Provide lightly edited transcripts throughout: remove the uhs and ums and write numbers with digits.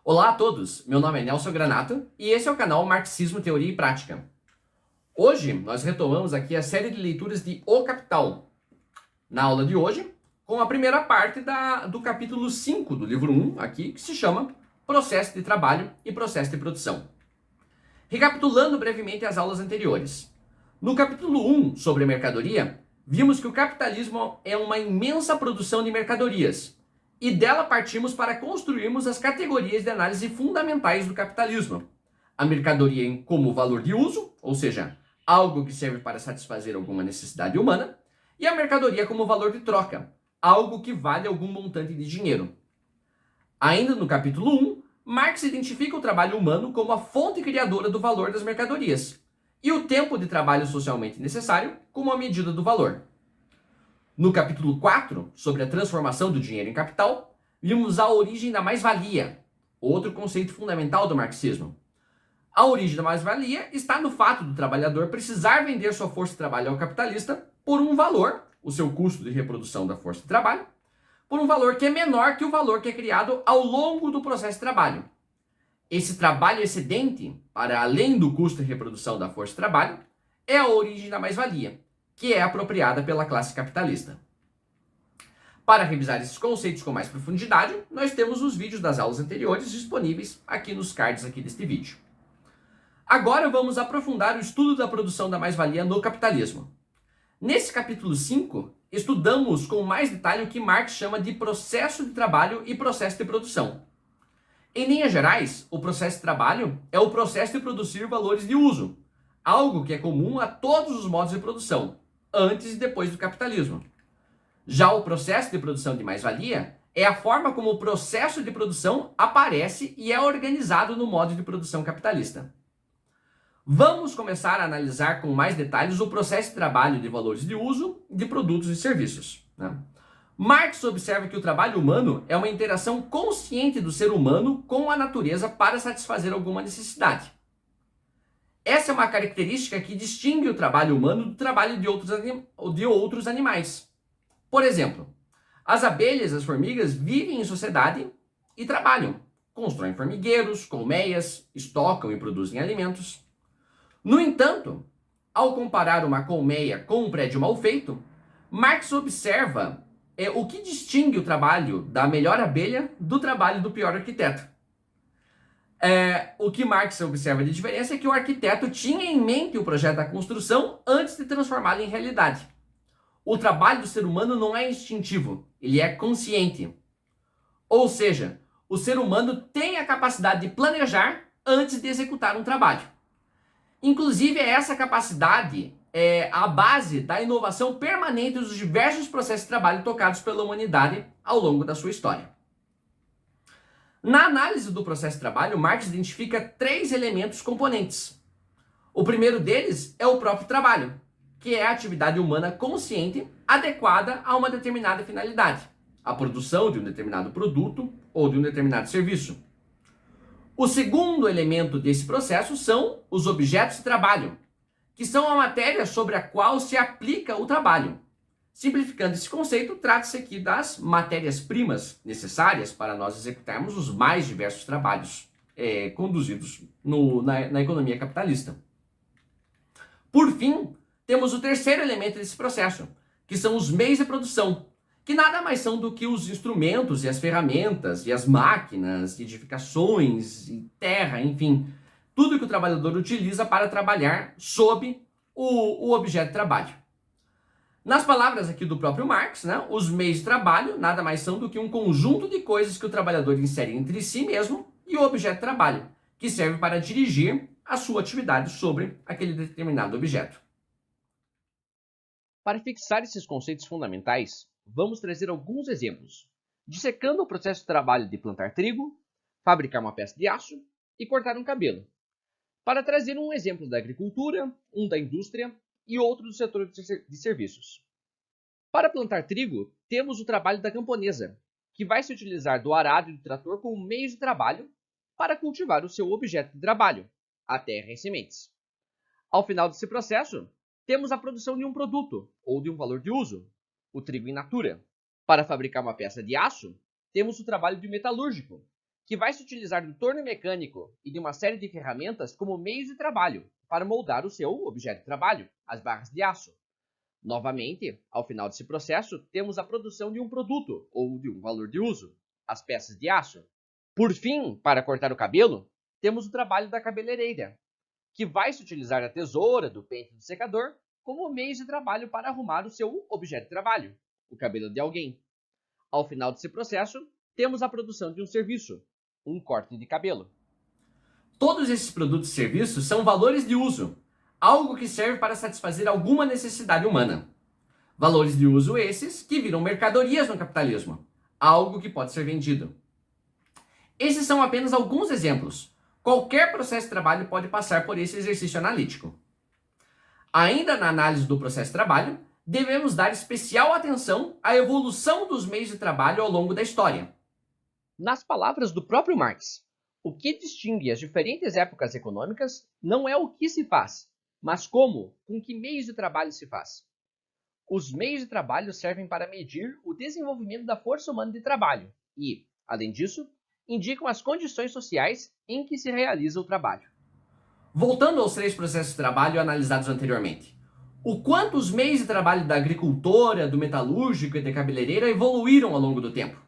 Olá a todos, meu nome é Nelson Granato e esse é o canal Marxismo, Teoria e Prática. Hoje nós retomamos aqui a série de leituras de O Capital. Na aula de hoje, com a primeira parte do capítulo 5 do livro 1, aqui, que se chama Processo de Trabalho e Processo de Produção. Recapitulando brevemente as aulas anteriores. No capítulo 1, sobre mercadoria, vimos que o capitalismo é uma imensa produção de mercadorias, e dela partimos para construirmos as categorias de análise fundamentais do capitalismo. A mercadoria como valor de uso, ou seja, algo que serve para satisfazer alguma necessidade humana, e a mercadoria como valor de troca, algo que vale algum montante de dinheiro. Ainda no capítulo 1, Marx identifica o trabalho humano como a fonte criadora do valor das mercadorias, e o tempo de trabalho socialmente necessário como a medida do valor. No capítulo 4, sobre a transformação do dinheiro em capital, vimos a origem da mais-valia, outro conceito fundamental do marxismo. A origem da mais-valia está no fato do trabalhador precisar vender sua força de trabalho ao capitalista por um valor, o seu custo de reprodução da força de trabalho, por um valor que é menor que o valor que é criado ao longo do processo de trabalho. Esse trabalho excedente, para além do custo de reprodução da força de trabalho, é a origem da mais-valia, que é apropriada pela classe capitalista. Para revisar esses conceitos com mais profundidade, nós temos os vídeos das aulas anteriores disponíveis aqui nos cards aqui deste vídeo. Agora vamos aprofundar o estudo da produção da mais-valia no capitalismo. Nesse capítulo 5, estudamos com mais detalhe o que Marx chama de processo de trabalho e processo de produção. Em linhas gerais, o processo de trabalho é o processo de produzir valores de uso, algo que é comum a todos os modos de produção, antes e depois do capitalismo. Já o processo de produção de mais-valia é a forma como o processo de produção aparece e é organizado no modo de produção capitalista. Vamos começar a analisar com mais detalhes o processo de trabalho de valores de uso de produtos e serviços. Marx observa que o trabalho humano é uma interação consciente do ser humano com a natureza para satisfazer alguma necessidade. Essa é uma característica que distingue o trabalho humano do trabalho de outros animais. Por exemplo, as abelhas e as formigas vivem em sociedade e trabalham. Constroem formigueiros, colmeias, estocam e produzem alimentos. No entanto, ao comparar uma colmeia com um prédio mal feito, Marx observa o que distingue o trabalho da melhor abelha do trabalho do pior arquiteto. O que Marx observa de diferença é que o arquiteto tinha em mente o projeto da construção antes de transformá-lo em realidade. O trabalho do ser humano não é instintivo, ele é consciente. Ou seja, o ser humano tem a capacidade de planejar antes de executar um trabalho. Inclusive, essa capacidade é a base da inovação permanente dos diversos processos de trabalho tocados pela humanidade ao longo da sua história. Na análise do processo de trabalho, Marx identifica 3 elementos componentes. O primeiro deles é o próprio trabalho, que é a atividade humana consciente adequada a uma determinada finalidade, a produção de um determinado produto ou de um determinado serviço. O segundo elemento desse processo são os objetos de trabalho, que são a matéria sobre a qual se aplica o trabalho. Simplificando esse conceito, trata-se aqui das matérias-primas necessárias para nós executarmos os mais diversos trabalhos conduzidos na economia capitalista. Por fim, temos o terceiro elemento desse processo, que são os meios de produção, que nada mais são do que os instrumentos e as ferramentas e as máquinas, edificações e terra, enfim, tudo que o trabalhador utiliza para trabalhar sob o objeto de trabalho. Nas palavras aqui do próprio Marx, os meios de trabalho nada mais são do que um conjunto de coisas que o trabalhador insere entre si mesmo e o objeto de trabalho, que serve para dirigir a sua atividade sobre aquele determinado objeto. Para fixar esses conceitos fundamentais, vamos trazer alguns exemplos, dissecando o processo de trabalho de plantar trigo, fabricar uma peça de aço e cortar um cabelo, para trazer um exemplo da agricultura, um da indústria e outro do setor de serviços. Para plantar trigo, temos o trabalho da camponesa, que vai se utilizar do arado e do trator como meios de trabalho para cultivar o seu objeto de trabalho, a terra e sementes. Ao final desse processo, temos a produção de um produto ou de um valor de uso, o trigo in natura. Para fabricar uma peça de aço, temos o trabalho de metalúrgico, que vai se utilizar do torno mecânico e de uma série de ferramentas como meios de trabalho para moldar o seu objeto de trabalho, as barras de aço. Novamente, ao final desse processo, temos a produção de um produto ou de um valor de uso, as peças de aço. Por fim, para cortar o cabelo, temos o trabalho da cabeleireira, que vai se utilizar a tesoura, do pente e do secador como meios de trabalho para arrumar o seu objeto de trabalho, o cabelo de alguém. Ao final desse processo, temos a produção de um serviço, um corte de cabelo. Todos esses produtos e serviços são valores de uso, algo que serve para satisfazer alguma necessidade humana. Valores de uso esses que viram mercadorias no capitalismo, algo que pode ser vendido. Esses são apenas alguns exemplos. Qualquer processo de trabalho pode passar por esse exercício analítico. Ainda na análise do processo de trabalho, devemos dar especial atenção à evolução dos meios de trabalho ao longo da história. Nas palavras do próprio Marx, o que distingue as diferentes épocas econômicas não é o que se faz, mas como, com que meios de trabalho se faz. Os meios de trabalho servem para medir o desenvolvimento da força humana de trabalho e, além disso, indicam as condições sociais em que se realiza o trabalho. Voltando aos 3 processos de trabalho analisados anteriormente, o quanto os meios de trabalho da agricultora, do metalúrgico e da cabeleireira evoluíram ao longo do tempo.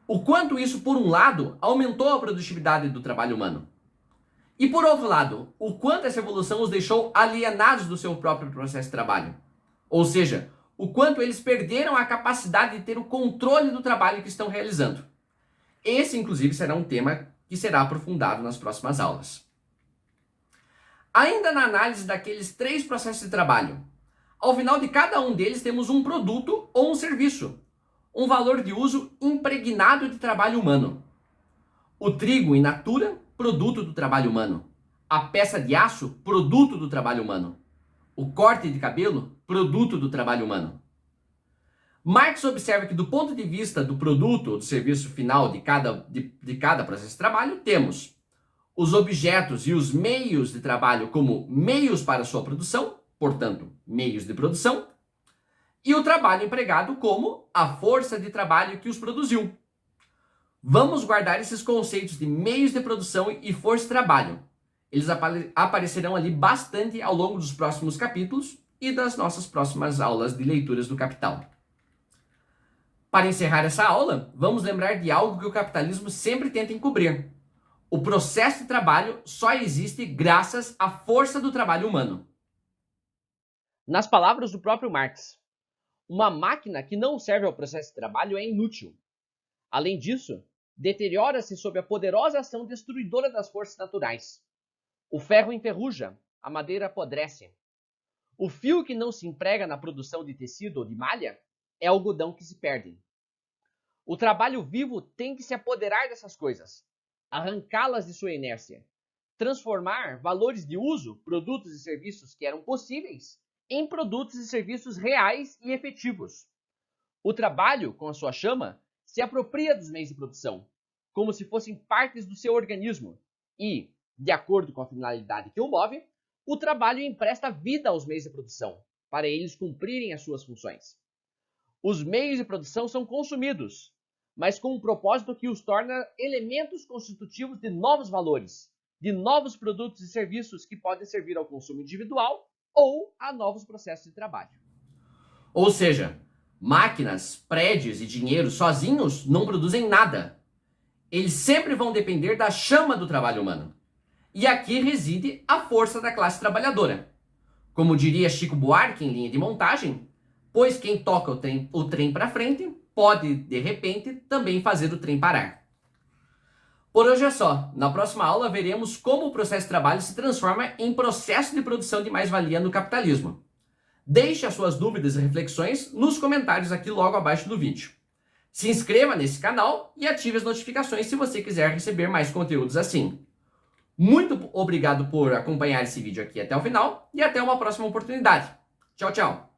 O quanto isso, por um lado, aumentou a produtividade do trabalho humano. E por outro lado, o quanto essa evolução os deixou alienados do seu próprio processo de trabalho. Ou seja, o quanto eles perderam a capacidade de ter o controle do trabalho que estão realizando. Esse, inclusive, será um tema que será aprofundado nas próximas aulas. Ainda na análise daqueles 3 processos de trabalho, ao final de cada um deles temos um produto ou um serviço, um valor de uso impregnado de trabalho humano. O trigo in natura, produto do trabalho humano. A peça de aço, produto do trabalho humano. O corte de cabelo, produto do trabalho humano. Marx observa que, do ponto de vista do produto ou do serviço final de cada processo de trabalho, temos os objetos e os meios de trabalho como meios para sua produção, portanto, meios de produção, e o trabalho empregado como a força de trabalho que os produziu. Vamos guardar esses conceitos de meios de produção e força de trabalho. Eles aparecerão ali bastante ao longo dos próximos capítulos e das nossas próximas aulas de leituras do Capital. Para encerrar essa aula, vamos lembrar de algo que o capitalismo sempre tenta encobrir. O processo de trabalho só existe graças à força do trabalho humano. Nas palavras do próprio Marx, uma máquina que não serve ao processo de trabalho é inútil. Além disso, deteriora-se sob a poderosa ação destruidora das forças naturais. O ferro enferruja, a madeira apodrece. O fio que não se emprega na produção de tecido ou de malha é algodão que se perde. O trabalho vivo tem que se apoderar dessas coisas, arrancá-las de sua inércia, transformar valores de uso, produtos e serviços que eram possíveis, em produtos e serviços reais e efetivos. O trabalho, com a sua chama, se apropria dos meios de produção, como se fossem partes do seu organismo, e, de acordo com a finalidade que o move, o trabalho empresta vida aos meios de produção, para eles cumprirem as suas funções. Os meios de produção são consumidos, mas com um propósito que os torna elementos constitutivos de novos valores, de novos produtos e serviços que podem servir ao consumo individual ou a novos processos de trabalho. Ou seja, máquinas, prédios e dinheiro sozinhos não produzem nada. Eles sempre vão depender da chama do trabalho humano. E aqui reside a força da classe trabalhadora. Como diria Chico Buarque em Linha de Montagem, pois quem toca o trem para frente pode, de repente, também fazer o trem parar. Por hoje é só. Na próxima aula veremos como o processo de trabalho se transforma em processo de produção de mais-valia no capitalismo. Deixe as suas dúvidas e reflexões nos comentários aqui logo abaixo do vídeo. Se inscreva nesse canal e ative as notificações se você quiser receber mais conteúdos assim. Muito obrigado por acompanhar esse vídeo aqui até o final e até uma próxima oportunidade. Tchau, tchau!